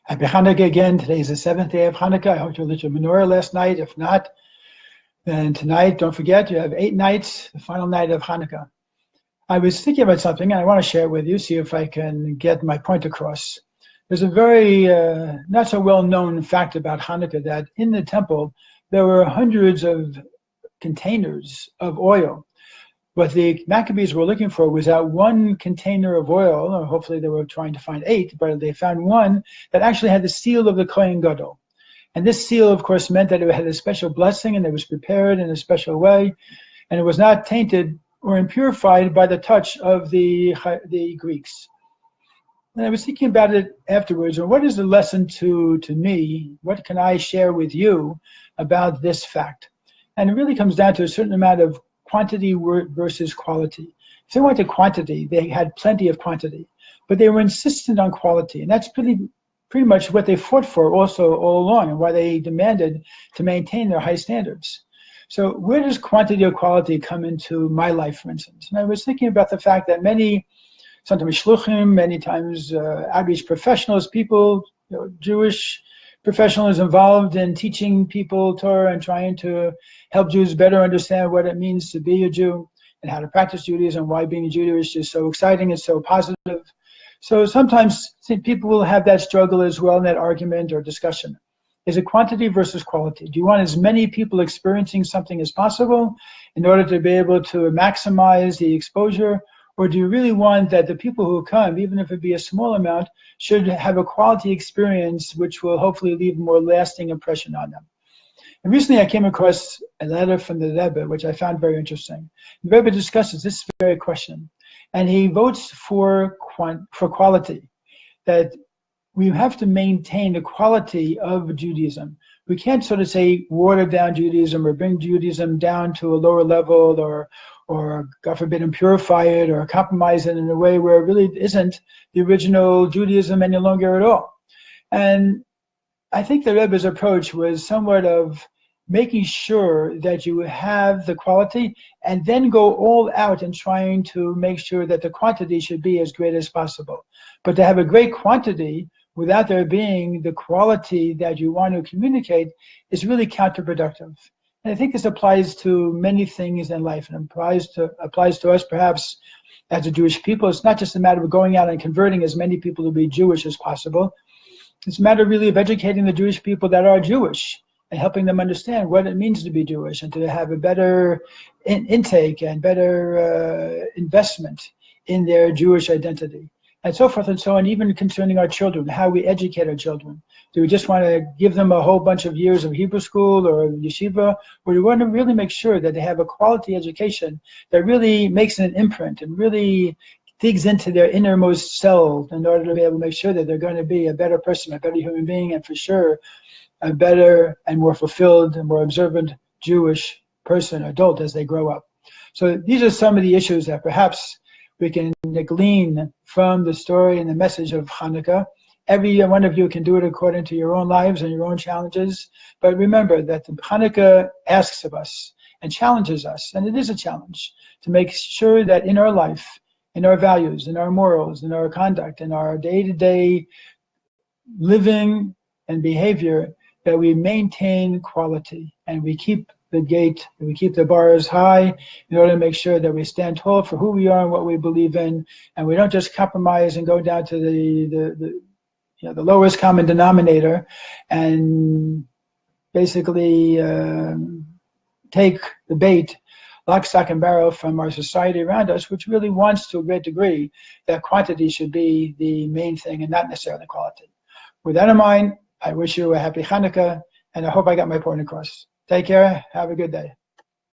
Happy Chanukah again. Today is the 7th day of Chanukah. I hope you lit your menorah last night. If not, then tonight, don't forget, you have 8 nights, the final night of Chanukah. I was thinking about something, and I want to share it with you, see if I can get my point across. There's a very not so well-known fact about Chanukah that in the temple, there were hundreds of containers of oil. What the Maccabees were looking for was that one container of oil, or hopefully they were trying to find 8, but they found one that actually had the seal of the Kohen Gadol. And this seal, of course, meant that it had a special blessing and it was prepared in a special way, and it was not tainted or impurified by the touch of the Greeks. And I was thinking about it afterwards, or what is the lesson to me? What can I share with you about this fact? And it really comes down to a certain amount of quantity versus quality. If they wanted quantity, they had plenty of quantity, but they were insistent on quality, and that's pretty much what they fought for also all along, and why they demanded to maintain their high standards. So where does quantity or quality come into my life, for instance? And I was thinking about the fact that sometimes shluchim, many times outreach professionals, people, Jewish professionals involved in teaching people Torah and trying to help Jews better understand what it means to be a Jew and how to practice Judaism, why being Jewish is so exciting and so positive. So sometimes people will have that struggle as well in that argument or discussion. Is it quantity versus quality? Do you want as many people experiencing something as possible in order to be able to maximize the exposure? Or do you really want that the people who come, even if it be a small amount, should have a quality experience which will hopefully leave a more lasting impression on them? And recently I came across a letter from the Rebbe, which I found very interesting. The Rebbe discusses this very question, and he votes for quality, that we have to maintain the quality of Judaism. We can't sort of say water down Judaism or bring Judaism down to a lower level or God forbid, impurify it or compromise it in a way where it really isn't the original Judaism any longer at all. And I think the Rebbe's approach was somewhat of making sure that you have the quality and then go all out in trying to make sure that the quantity should be as great as possible. But to have a great quantity without there being the quality that you want to communicate is really counterproductive. And I think this applies to many things in life, and applies to us perhaps as a Jewish people. It's not just a matter of going out and converting as many people to be Jewish as possible. It's a matter really of educating the Jewish people that are Jewish and helping them understand what it means to be Jewish and to have a better intake and better investment in their Jewish identity. And so forth and so on, even concerning our children, how we educate our children. Do we just want to give them a whole bunch of years of Hebrew school or yeshiva, or do we want to really make sure that they have a quality education that really makes an imprint and really digs into their innermost self in order to be able to make sure that they're going to be a better person, a better human being, and for sure, a better and more fulfilled and more observant Jewish person, adult, as they grow up. So these are some of the issues that perhaps we can glean from the story and the message of Chanukah. Every one of you can do it according to your own lives and your own challenges. But remember that the Chanukah asks of us and challenges us, and it is a challenge, to make sure that in our life, in our values, in our morals, in our conduct, in our day-to-day living and behavior, that we maintain quality and we keep the gate, we keep the bars high in order to make sure that we stand tall for who we are and what we believe in, and we don't just compromise and go down to the lowest common denominator and basically take the bait, lock, stock, and barrel from our society around us, which really wants to a great degree that quantity should be the main thing and not necessarily quality. With that in mind, I wish you a happy Chanukah, and I hope I got my point across. Take care. Have a good day.